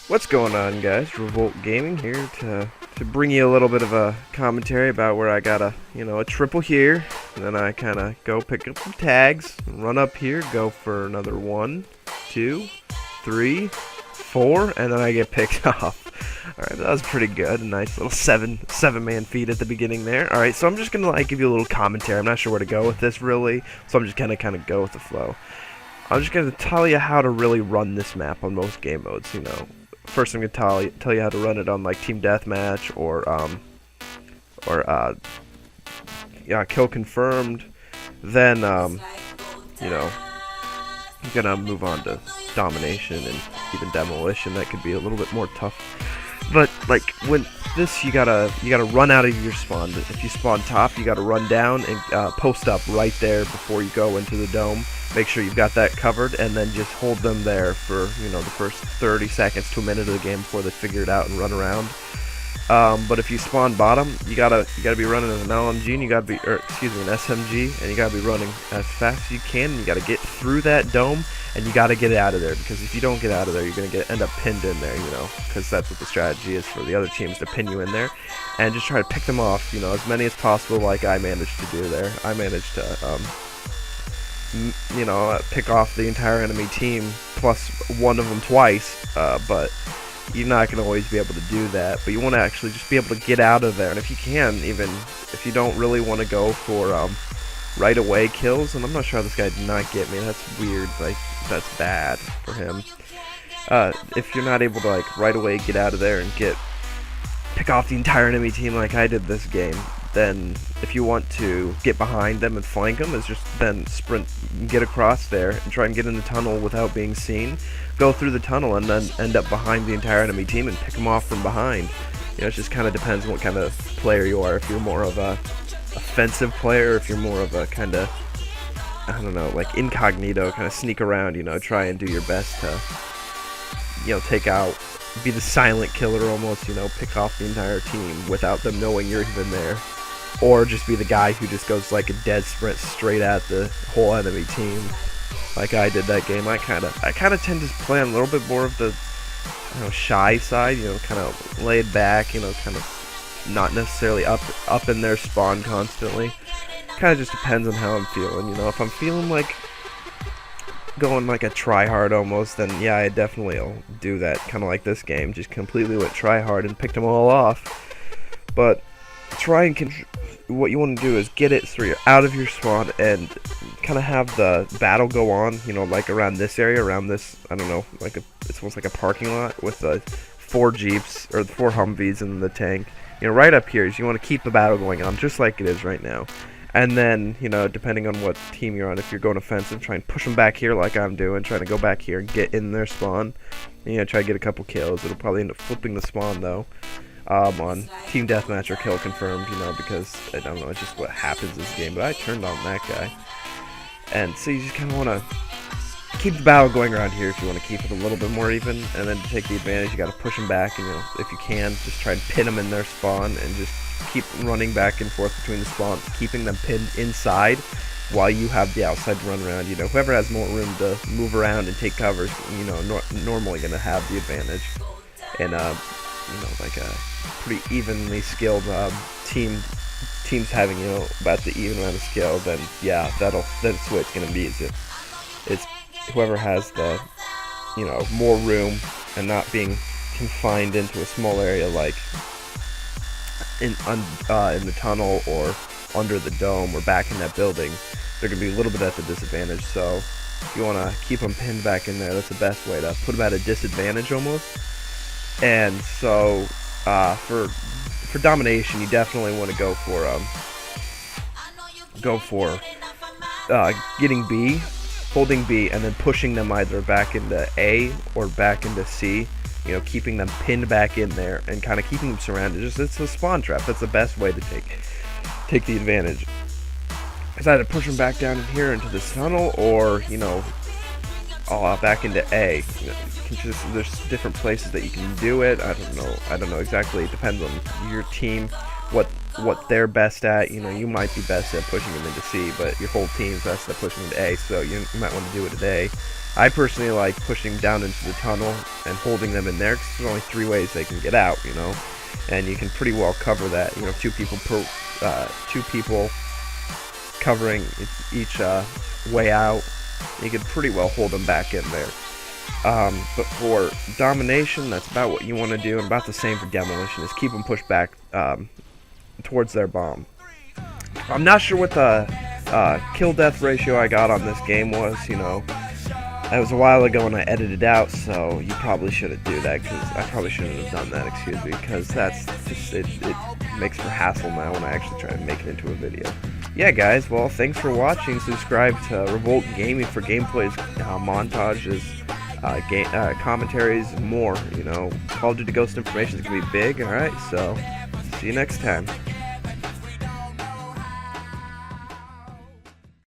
What's going on, guys? Revolt Gaming here to bring you a little bit of a commentary about where I got a triple here, and then I kind of go pick up some tags, run up here, go for another 1, 2, 3, 4, and then I get picked off. Alright, that was pretty good. A nice little seven-man feed at the beginning there. Alright, so I'm just gonna give you a little commentary. I'm not sure where to go with this really, so I'm just gonna kind of go with the flow. I'm just gonna tell you how to really run this map on most game modes, First, I'm gonna tell you how to run it on like Team Deathmatch or Kill Confirmed. Then you're gonna move on to Domination and even Demolition. That could be a little bit more tough. But like when this, you gotta run out of your spawn. If you spawn top, you gotta run down and post up right there before you go into the dome. Make sure you've got that covered, and then just hold them there for the first 30 seconds to a minute of the game before they figure it out and run around. But if you spawn bottom, you gotta be running an LMG, and an SMG, and you gotta be running as fast as you can. And you gotta get through that dome, and you gotta get out of there, because if you don't get out of there, you're gonna end up pinned in there, because that's what the strategy is for the other teams, to pin you in there, and just try to pick them off, as many as possible, like I managed to do there. I managed to pick off the entire enemy team plus one of them twice, but you're not going to always be able to do that. But you want to actually just be able to get out of there, and if you can, even if you don't really want to go for right away kills, and I'm not sure how this guy did not get me. That's weird. Like, that's bad for him. If you're not able to right away get out of there and pick off the entire enemy team like I did this game, then if you want to get behind them and flank them, is just then sprint, get across there and try and get in the tunnel without being seen, go through the tunnel, and then end up behind the entire enemy team and pick them off from behind. It just kind of depends on what kind of player you are. If you're more of a offensive player, or if you're more of a kind of, I don't know, like incognito, kind of sneak around, try and do your best to, take out, be the silent killer almost, pick off the entire team without them knowing you're even there. Or just be the guy who just goes like a dead sprint straight at the whole enemy team, like I did that game. I kind of tend to play on a little bit more of the shy side, kind of laid back, kind of not necessarily up in their spawn constantly. Kind of just depends on how I'm feeling. If I'm feeling like going like a try hard almost, then yeah, I definitely will do that. Kind of like this game, just completely went try hard and picked them all off. But what you want to do is get it through out of your spawn and kind of have the battle go on, like around this area, around this, I don't know, it's almost like a parking lot with the 4 Jeeps or the 4 Humvees and the tank. Right up here is you want to keep the battle going on just like it is right now. And then, depending on what team you're on, if you're going offensive, try and push them back here like I'm doing, trying to go back here and get in their spawn. And, try to get a couple kills. It'll probably end up flipping the spawn, though, on Team Deathmatch or Kill Confirmed, because, I don't know, it's just what happens this game. But I turned on that guy. And so you just kind of want to keep the battle going around here if you want to keep it a little bit more even. And then to take the advantage, you got to push them back, and, if you can, just try and pin them in their spawn and just keep running back and forth between the spawns, keeping them pinned inside while you have the outside to run around. Whoever has more room to move around and take covers, normally going to have the advantage. And, like a pretty evenly skilled teams having, about the even amount of skill, then yeah, that's what it's going to be. It's whoever has the, more room and not being confined into a small area like in the tunnel or under the dome or back in that building, they're going to be a little bit at the disadvantage. So if you want to keep them pinned back in there, that's the best way to put them at a disadvantage almost. And so for domination, you definitely want to go for getting B, holding B, and then pushing them either back into A or back into C. Keeping them pinned back in there and kind of keeping them surrounded. It's a spawn trap. That's the bbest way to take the advantage. It's either push them back down in here into this tunnel, or back into A. There's different places that you can do it. I don't know exactly. It depends on your team. what they're best at. You know, you might be best at pushing them into C, but your whole team's best at pushing into A, so you might want to do it at A. I personally like pushing down into the tunnel and holding them in there, because there's only 3 ways they can get out, you know, and you can pretty well cover that. You know, 2 people covering each way out, you can pretty well hold them back in there. But for domination, that's about what you want to do, and about the same for demolition, is keep them pushed back towards their bomb. I'm not sure what the kill-death ratio I got on this game was. You know, that was a while ago and I edited it out, so you probably shouldn't do that, because I probably shouldn't have done that, excuse me, because that's just, it makes for hassle now when I actually try and make it into a video. Yeah, guys, well, thanks for watching. Subscribe to Revolt Gaming for gameplays, montages, commentaries, and more. You know, Call of Duty Ghost Information is going to be big, alright, so see you next time.